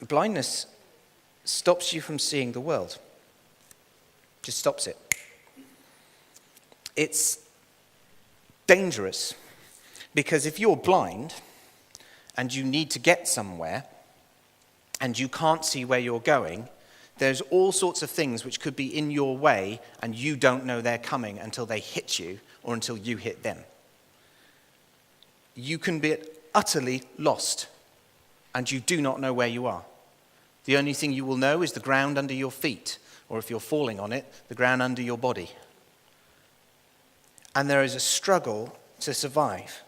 blindness stops you from seeing the world. Just stops it. It's dangerous because if you're blind and you need to get somewhere and you can't see where you're going, there's all sorts of things which could be in your way and you don't know they're coming until they hit you or until you hit them. You can be utterly lost and you do not know where you are. The only thing you will know is the ground under your feet, or if you're falling on it, the ground under your body. And there is a struggle to survive.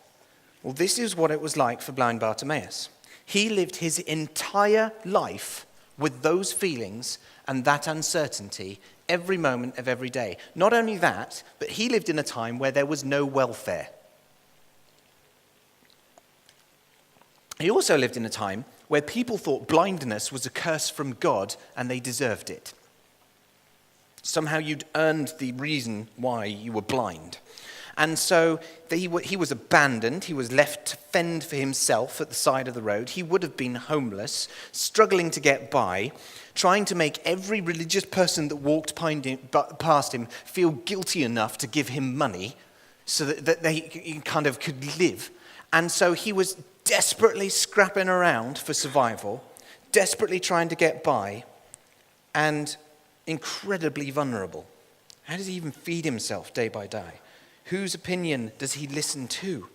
Well, this is what it was like for blind Bartimaeus. He lived his entire life with those feelings and that uncertainty every moment of every day. Not only that, but he lived in a time where there was no welfare. He also lived in a time where people thought blindness was a curse from God and they deserved it. Somehow you'd earned the reason why you were blind. And so he was abandoned. He was left to fend for himself at the side of the road. He would have been homeless, struggling to get by, trying to make every religious person that walked past him feel guilty enough to give him money so that they kind of could live. And so he was desperately scrapping around for survival, desperately trying to get by, and incredibly vulnerable. How does he even feed himself day by day? Whose opinion does he listen to?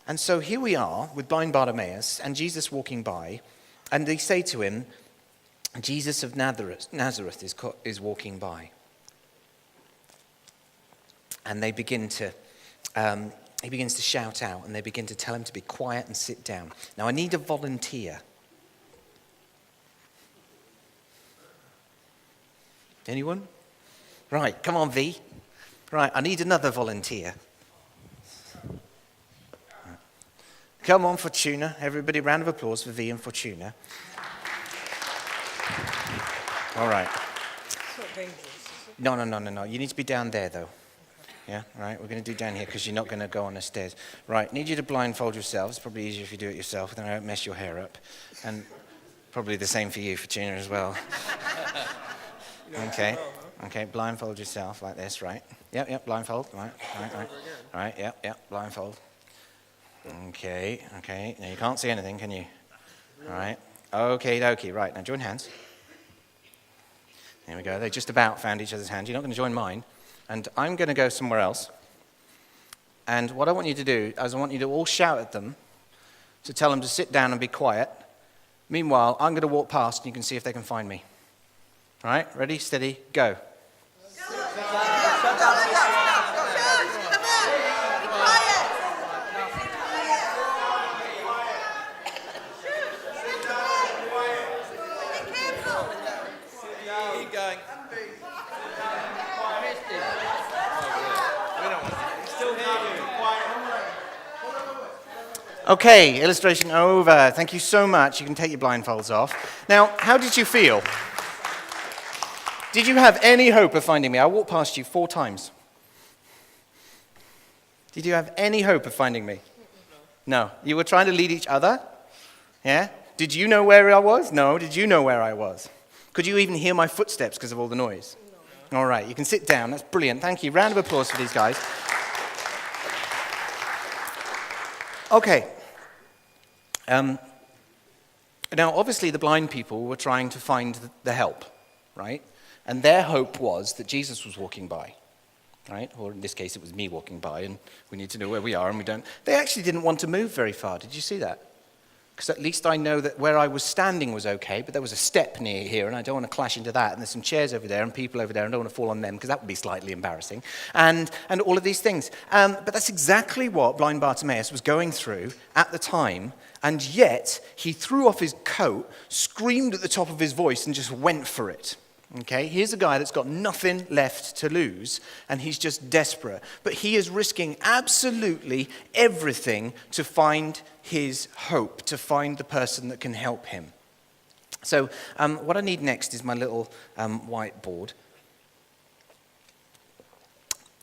And so here we are with blind Bartimaeus and Jesus walking by, and they say to him, Jesus of Nazareth is walking by. And they begin to, he begins to shout out, and they begin to tell him to be quiet and sit down. Now I need a volunteer. Anyone? Right, come on, V. Right, I need another volunteer. Come on, Fortuna. Everybody, round of applause for V and Fortuna. All right. It's not dangerous, is it? No. You need to be down there, though. Yeah, right, we're going to do down here because you're not going to go on the stairs. Right, need you to blindfold yourself. It's probably easier if you do it yourself, then I won't mess your hair up. And probably the same for you, Fortuna, as well. Okay, blindfold yourself like this, right? Yep, blindfold, right. Right, yep, blindfold. Okay, now you can't see anything, can you? All right, okay, right, now join hands. There we go, they just about found each other's hands. You're not going to join mine, and I'm going to go somewhere else. And what I want you to do is I want you to all shout at them to tell them to sit down and be quiet. Meanwhile, I'm going to walk past and you can see if they can find me. All right, ready, steady, go. Keep going. Okay, illustration over. Thank you so much. You can take your blindfolds off. Now, how did you feel? Did you have any hope of finding me? I walked past you 4 times. Did you have any hope of finding me? No. You were trying to lead each other? Yeah? Did you know where I was? No. Did you know where I was? Could you even hear my footsteps because of all the noise? No. All right, you can sit down. That's brilliant. Thank you. Round of applause for these guys. Okay. Now, obviously, the blind people were trying to find the help, right? And their hope was that Jesus was walking by, right? Or in this case, it was me walking by, and we need to know where we are, and we don't. They actually didn't want to move very far. Did you see that? Because at least I know that where I was standing was okay, but there was a step near here, and I don't want to clash into that. And there's some chairs over there and people over there, and I don't want to fall on them because that would be slightly embarrassing. And all of these things. But that's exactly what blind Bartimaeus was going through at the time, and yet he threw off his coat, screamed at the top of his voice, and just went for it. Okay, here's a guy that's got nothing left to lose, and he's just desperate. But he is risking absolutely everything to find his hope, to find the person that can help him. So what I need next is my little whiteboard.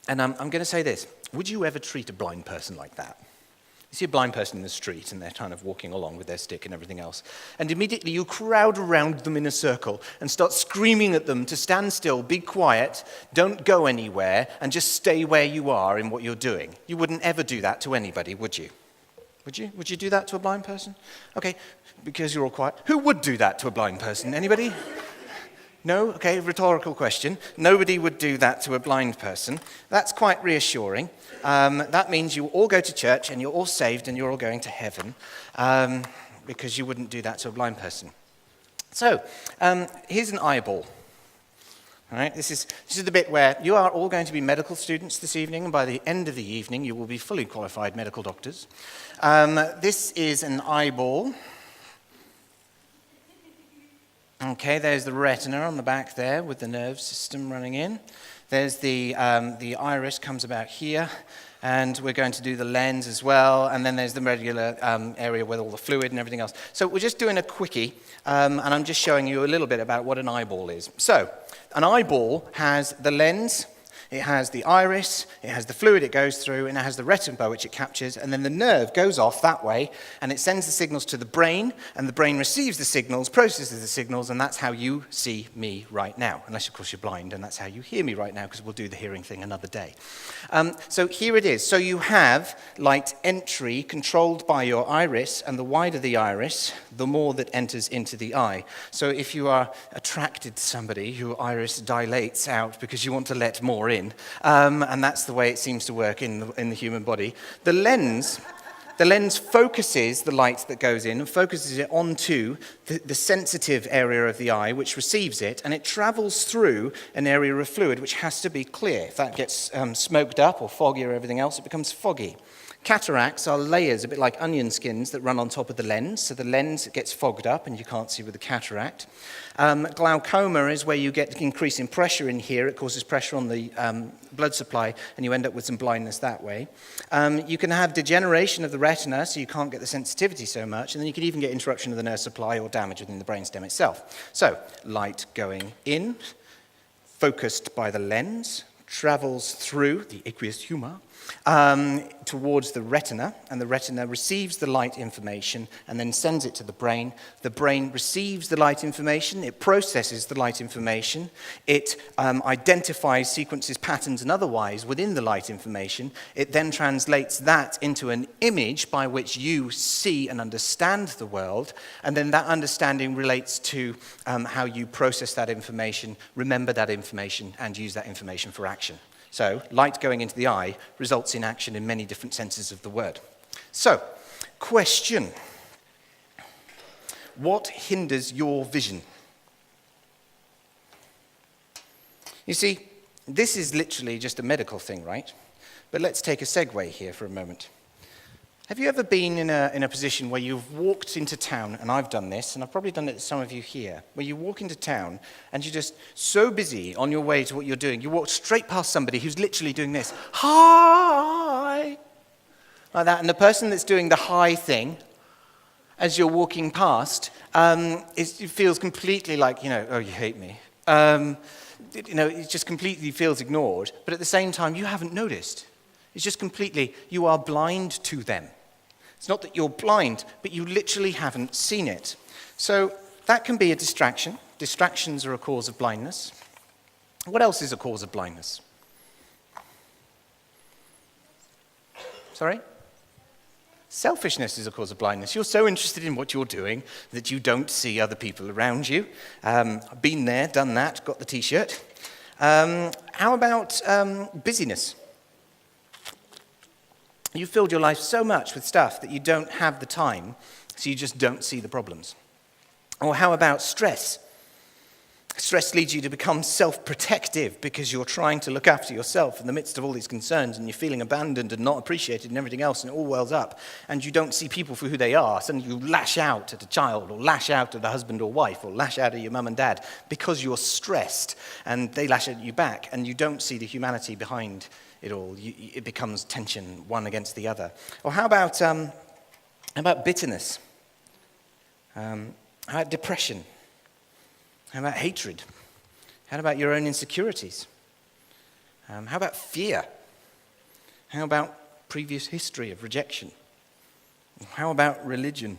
And I'm going to say this. Would you ever treat a blind person like that? You see a blind person in the street and they're kind of walking along with their stick and everything else. And immediately you crowd around them in a circle and start screaming at them to stand still, be quiet, don't go anywhere, and just stay where you are in what you're doing. You wouldn't ever do that to anybody, would you? Would you? Would you do that to a blind person? Okay, because you're all quiet. Who would do that to a blind person? Anybody? No? Okay, rhetorical question. Nobody would do that to a blind person. That's quite reassuring. That means you all go to church and you're all saved and you're all going to heaven because you wouldn't do that to a blind person. So, here's an eyeball. All right, this is the bit where you are all going to be medical students this evening, and by the end of the evening you will be fully qualified medical doctors. This is an eyeball. Okay, there's the retina on the back there with the nerve system running in. There's the iris comes about here, and we're going to do the lens as well, and then there's the regular area with all the fluid and everything else. So we're just doing a quickie, and I'm just showing you a little bit about what an eyeball is. So, an eyeball has the lens, it has the iris, it has the fluid it goes through, and it has the retina which it captures, and then the nerve goes off that way, and it sends the signals to the brain, and the brain receives the signals, processes the signals, and that's how you see me right now. Unless, of course, you're blind, and that's how you hear me right now, because we'll do the hearing thing another day. So here it is. So you have light entry controlled by your iris, and the wider the iris, the more that enters into the eye. So if you are attracted to somebody, your iris dilates out because you want to let more in. And that's the way it seems to work in the human body. The lens focuses the light that goes in and focuses it onto the sensitive area of the eye, which receives it, and it travels through an area of fluid which has to be clear. If that gets smoked up or foggy or everything else, it becomes foggy. Cataracts are layers, a bit like onion skins, that run on top of the lens. So the lens gets fogged up and you can't see with the cataract. Glaucoma is where you get increase in pressure in here. It causes pressure on the blood supply and you end up with some blindness that way. You can have degeneration of the retina, so you can't get the sensitivity so much. And then you can even get interruption of the nerve supply or damage within the brainstem itself. So light going in, focused by the lens, travels through the aqueous humor towards the retina, and the retina receives the light information and then sends it to the brain. The brain receives the light information, it processes the light information, it identifies sequences, patterns, and otherwise within the light information. It then translates that into an image by which you see and understand the world, and then that understanding relates to how you process that information, remember that information, and use that information for action. So, light going into the eye results in action in many different senses of the word. So, question. What hinders your vision? You see, this is literally just a medical thing, right? But let's take a segue here for a moment. Have you ever been in a position where you've walked into town, and I've done this, and I've probably done it to some of you here, where you walk into town and you're just so busy on your way to what you're doing, you walk straight past somebody who's literally doing this, hi, like that, and the person that's doing the hi thing, as you're walking past, it feels completely like, oh, you hate me. It just completely feels ignored, but at the same time, you haven't noticed. It's just completely, you are blind to them. It's not that you're blind, but you literally haven't seen it. So that can be a distraction. Distractions are a cause of blindness. What else is a cause of blindness? Sorry? Selfishness is a cause of blindness. You're so interested in what you're doing that you don't see other people around you. I've been there, done that, got the t-shirt. How about busyness? You've filled your life so much with stuff that you don't have the time, so you just don't see the problems. Or how about stress? Stress leads you to become self-protective because you're trying to look after yourself in the midst of all these concerns, and you're feeling abandoned and not appreciated and everything else, and it all wells up, and you don't see people for who they are. Suddenly you lash out at a child, or lash out at a husband or wife, or lash out at your mum and dad because you're stressed, and they lash at you back, and you don't see the humanity behind it all. It becomes tension, one against the other. Or how about bitterness? How about depression? How about hatred? How about your own insecurities? How about fear? How about previous history of rejection? How about religion?